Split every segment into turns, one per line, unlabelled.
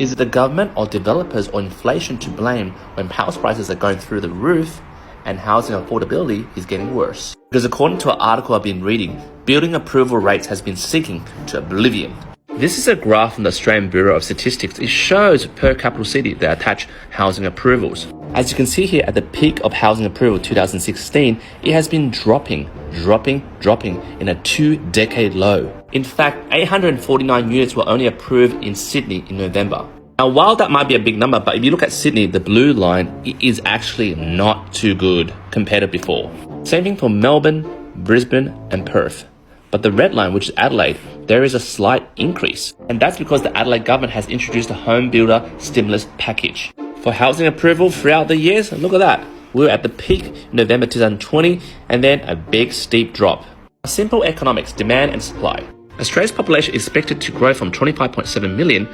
Is it the government or developers or inflation to blame when house prices are going through the roof and housing affordability is getting worse? Because according to an article I've been reading, building approval rates has been sinking to oblivion. This is a graph from the Australian Bureau of Statistics. It shows per capital city that attach housing approvals. As you can see here, at the peak of housing approval 2016, it has been dropping in a 2-decade low. In fact, 849 units were only approved in Sydney in November. Now, while that might be a big number, but if you look at Sydney, the blue line, it is actually not too good compared to before. Same thing for Melbourne, Brisbane, and Perth. But the red line, which is Adelaide, there is a slight increase. And that's because the Adelaide government has introduced a home builder stimulus package. For housing approval throughout the years, look at that. We were at the peak in November 2020, and then a big steep drop. Simple economics, demand and supply. Australia's population is expected to grow from 25.7 million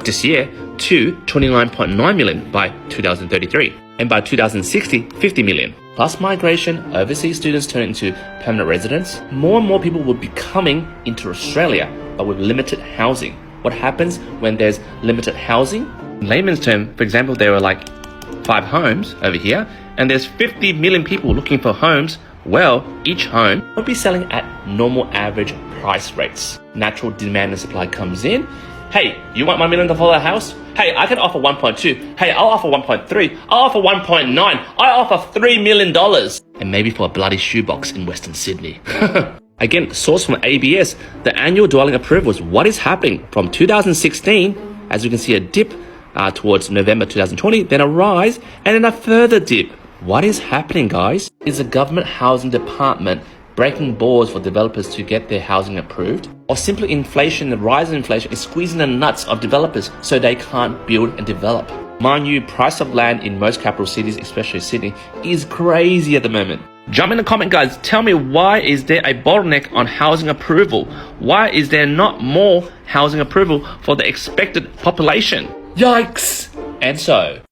this year to 29.9 million by 2033. And by 2060, 50 million. Plus migration, overseas students turn into permanent residents. More and more people will be coming into Australia, but with limited housing. What happens when there's limited housing? In layman's term, for example, there were like 5 homes over here, and there's 50 million people looking for homes. Well, each home will be selling at normal average price rates. Natural demand and supply comes in. Hey, you want $1 million for a house? Hey, I can offer 1.2. Hey, I'll offer 1.3. I'll offer 1.9. I offer $3 million. And maybe for a bloody shoebox in Western Sydney. Again, source from ABS, the annual dwelling approvals. What is happening? From 2016, as you can see, a dip towards November 2020, then a rise, and then a further dip. What is happening, guys? Is the government housing department breaking balls for developers to get their housing approved? Or simply inflation, the rise in inflation is squeezing the nuts of developers so they can't build and develop? Mind you, price of land in most capital cities, especially Sydney, is crazy at the moment. Jump in the comment, guys. Tell me, why is there a bottleneck on housing approval? Why is there not more housing approval for the expected population? Yikes! And so,